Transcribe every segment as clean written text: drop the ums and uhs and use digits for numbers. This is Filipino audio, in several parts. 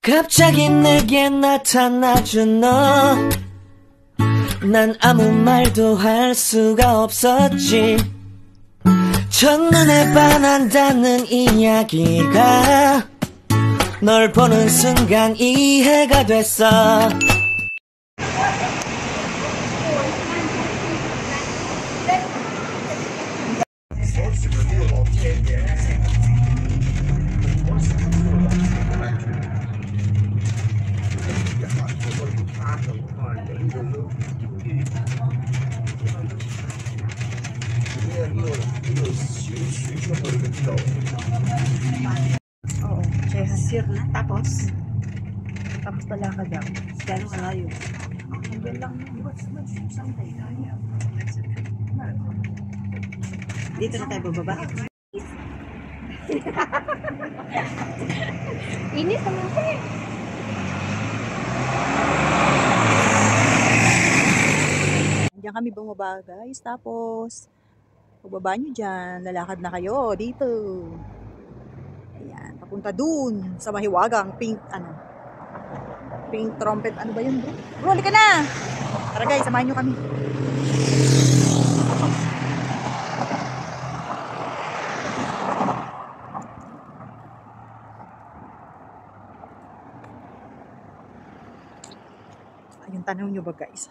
갑자기 내게 나타나준 너, 난 아무 말도 할 수가 없었지. 첫눈에 반한다는 이야기가 널 보는 순간 이해가 됐어. Oo, sir na. Tapos talakad daw. Gano'ng kalayo? Hanggang lang dito na tayo bababa. Inis naman ko eh. Diyan kami bumaba guys. Tapos pagbaba nyo dyan, lalakad na kayo dito. Ayan, papunta dun sa mahiwagang pink trumpet. Ano ba yun bro? Bro, halika na! Tara guys, samahan nyo kami. Ayun, tanong nyo ba guys?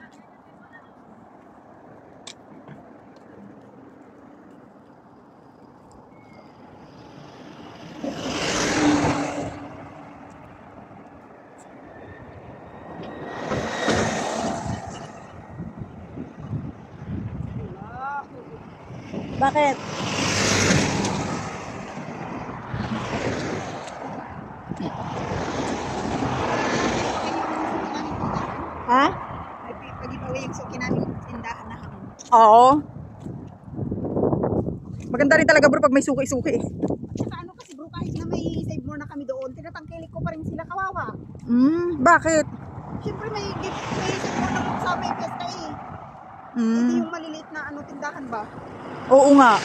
Bakit? Ha? Pag-ibawi yung suki namin tindahan na kami. Oo. Maganda rin talaga bro pag may suki-suki. Saka ano kasi bro, kahit na may save more na kami doon, tinatangkilik ko pa rin sila kawawa. Bakit? Siyempre may save more na sa may pesta eh. Hindi yung maliliit na tindahan ba? Oo nga.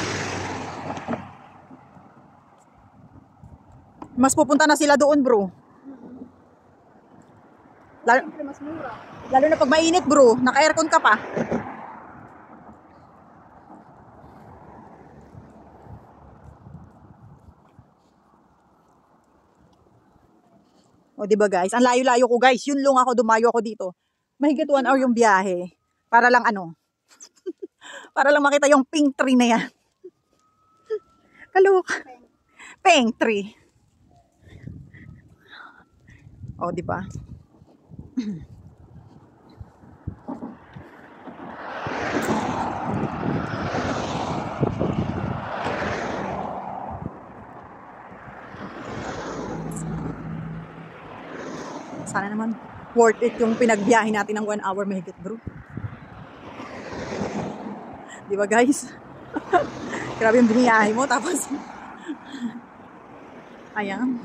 Mas pupunta na sila doon bro. Siyempre mas mura. Lalo na pag mainit bro, naka-aircon ka pa. O diba guys, ang layo-layo ko guys, yun lang ako, dumayo ako dito. Mahigit 1 hour yung biyahe. Para lang para lang makita yung pink tree na yan. Kaloka. Pink tree. O diba? Sana naman worth it yung pinagbiyahe natin ng 1 hour mahigit bro. Diba guys? Grabe yung biniyahe mo tapos ayan.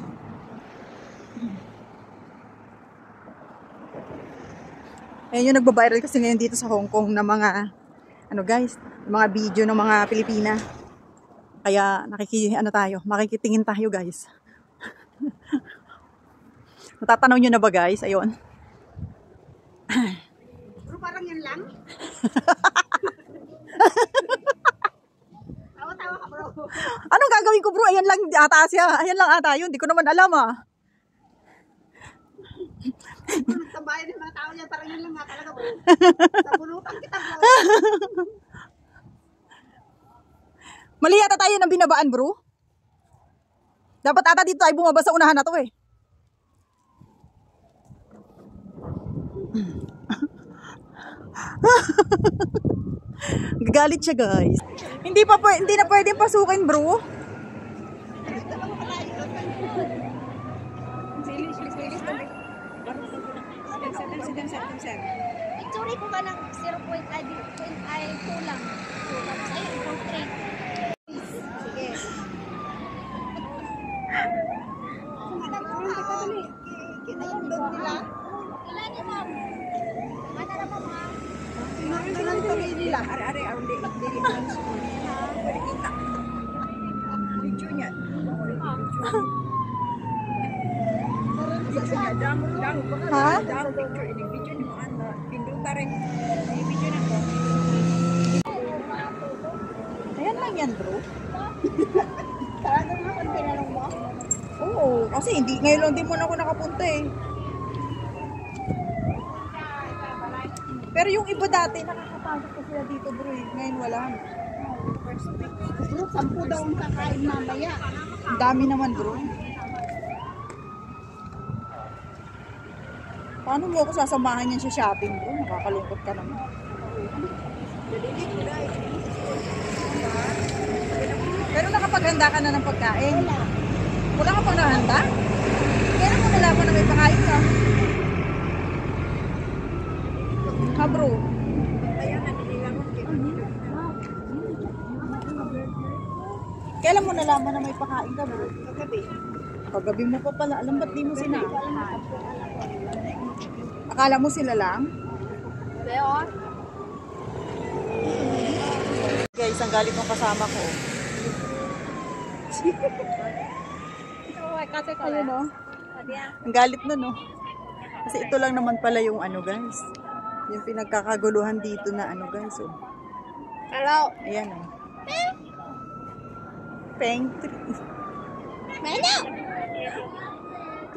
Ayan yung nagbabiral kasi ngayon dito sa Hong Kong na mga guys, mga video ng mga Pilipina. Kaya makikitingin tayo guys. Natatanaw nyo na ba guys? Ayun. Bro, parang yan lang? Tawa-tawa ka bro. Anong gagawin ko bro? Ayan lang ata siya. Ayan lang ata yun. Hindi ko naman alam ah. Nagtambayan ng mga tao niya. Parang yun lang nga talaga bro. Sabulutan kita bro. Mali yata tayo ng binabaan bro. Dapat ata dito tayo bumaba sa unahan na to eh. Gagalit siya guys. Hindi na pwedeng pasukin bro. Picture ko ka ng 0.2 lang. Tapos ayun, 4.3. Sige. Kita yung dog nila. Ilan niya ma'am? Ano na ma'am ha? Ito lang tuloy nila. Are-are, hindi naman school. Pwede kita. Video niya. Picture. Ha? Ayan lang yan, bro. Talagang ako tinanong mo? Oo, kasi ngayon lang din muna ako nakapunta eh. Pero yung iba dati, nakakapasok ko sila dito bro eh. Ngayon wala. Bro, 10 daw ang kakain mamaya. Ang dami naman bro. Paano mo ako sasamahan yan sa shopping bro? Nakakalungkot ka naman. Pero nakapaghanda ka na ng pagkain. Wala ka pang nahanda? Kailan mo nalaman na may pakain ka? Ha bro? Kailan mo nalaman na may pakain ka bro? Kagabi. Kagabi mo pa pala. Alam ba't di mo sinamahan? Akala mo sila lang? Pero, Guys, ang galit ng kasama ko. kasi ko Ayun no? Ang galit nun no? Kasi ito lang naman pala yung ano guys. Yung pinagkakaguluhan dito na ano guys. Oh. Hello. Ayan oh. Peng tree. Mano?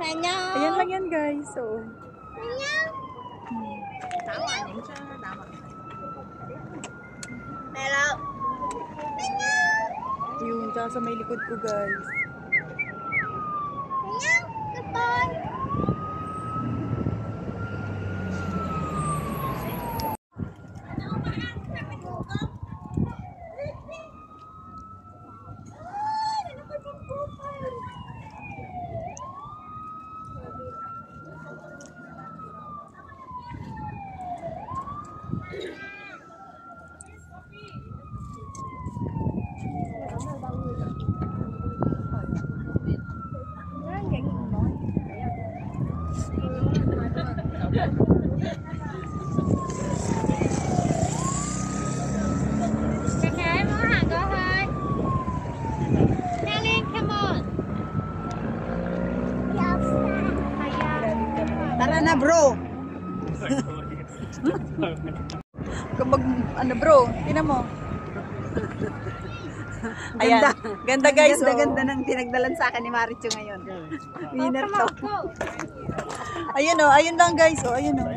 Mano? Ayan lang yan guys. Oh. Mano? Tama. Tama. Hello. Yun, tsaka sa may likod ko guys. Mano? Goodbye. Cái món hàng có hơi Nelly, come on. Tara na bro! Kapag ano bro, tinan mo. Ayan, ganda guys. Ganda ng pinagdalan sa akin ni Marichu ngayon. Winner to. Ayun oh, ayun lang guys. Oh, ayun oh.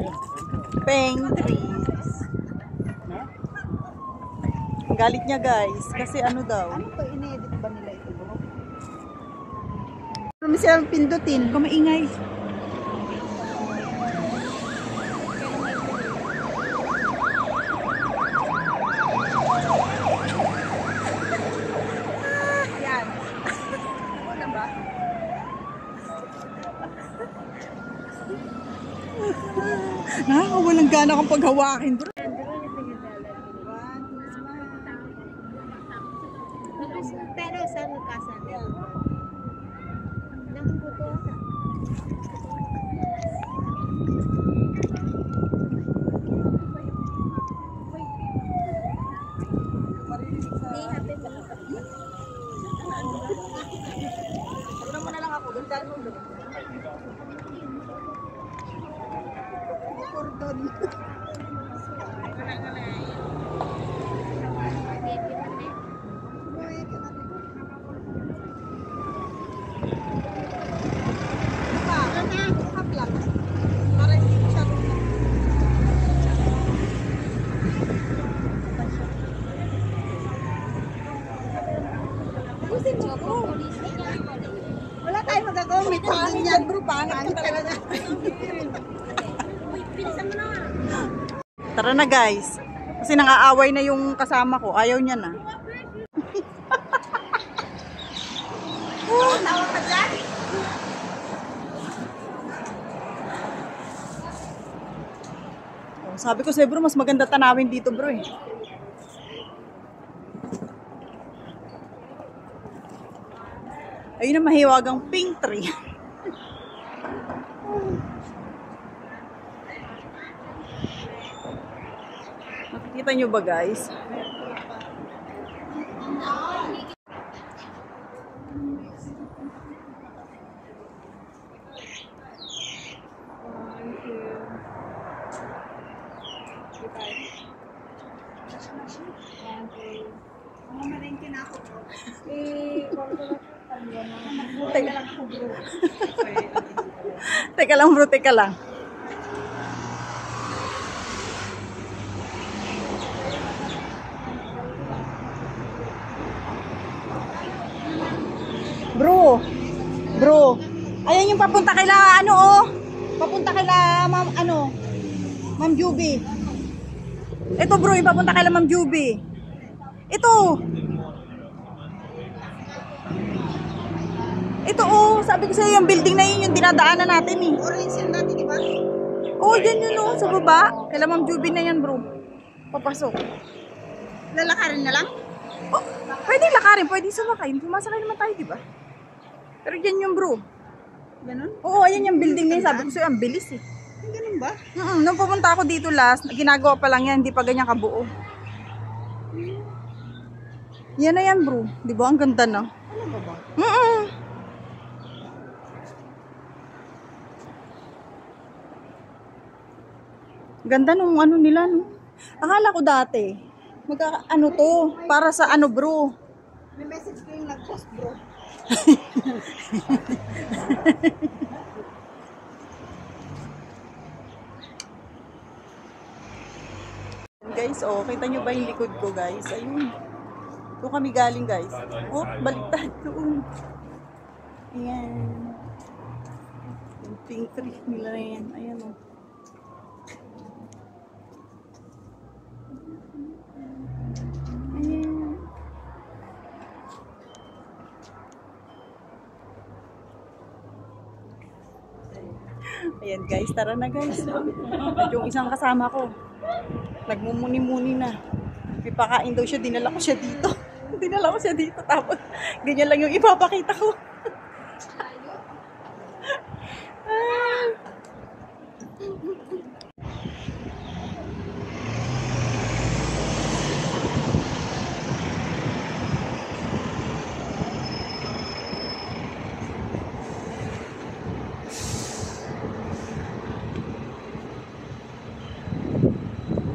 Peng trees. Ang galit niya guys. Kasi ano daw. Ano to? Inedit ba nila ito bro? Ano silang pindutin? Huwag ka maingay. Yan. Ano ba? Nakakawalang gana kang paghawakin bro. Pero saan magkasa nila? Nakabuto ata. Di happy ba? Una mo na lang ako. Gandaan mo bro. Cordon. Para hindi ko siya Wala tayong magagawa. May pangin yan bro. Pangit talaga. Tara na guys. Kasi nangaaway na yung kasama ko. Ayaw niya na. Tawa ka dyan? Oh, sabi ko sa'yo bro, mas maganda tanawin dito bro eh. Ayun na mahiwagang pink tree. Nakikita nyo ba guys? Mamalengke na ako. Teka lang bro, teka lang. Bro, ayan yung papunta kaila, ano oh, papunta kaila, Ma'am Juby. Ito bro, yung papunta kaila Ma'am Juby. Ito oh, sabi ko sa'yo, yung building na yun, yung dinadaanan natin eh. Orange yan dati, di ba? Oh, yan yun oh, sa baba. Kaila Ma'am Juby na yan bro. Papasok. Lalakarin na lang? Oh, pwedeng lakarin, pwedeng sumakay. Pumasakay naman tayo, di ba? Pero yan yung bro. Ganun? Oo, ayan yung building na yun. Sabi ko sa'yo, ang bilis eh. Ganun ba? Nung pumunta ako dito last, ginagawa pa lang yan, hindi pa ganyan kabuo. Yan na yan bro. Di ba? Ang ganda na. Ano ba ba? Ganda nung ano nila, no? Akala ko dati, ano to, para sa ano bro. May message ko yung nag-post bro. Guys, oh, kita nyo ba yung likod ko guys? Ayun. Doon kami galing guys. Oh, baliktad doon. Ayan. Yung pink tree nila na yan. Ayan oh. Ayan. Ayan guys, tara na guys. At yung isang kasama ko, nagmumuni-muni na. Pipakain daw siya, dinala ko siya dito. Dinala ko siya dito, tapos ganyan lang yung ipapakita ko.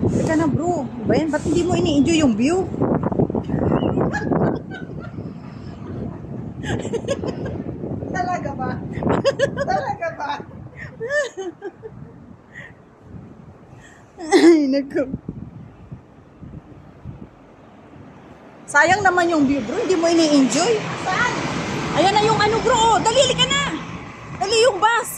Teka na bro, ba yan? Ba't hindi mo ini-enjoy yung view? Talaga ba? Talaga ba? Ay, naku. Sayang naman yung view bro, hindi mo ini-enjoy. Saan? Ayan na yung ano bro, oh, dali ka na. Dali yung bus.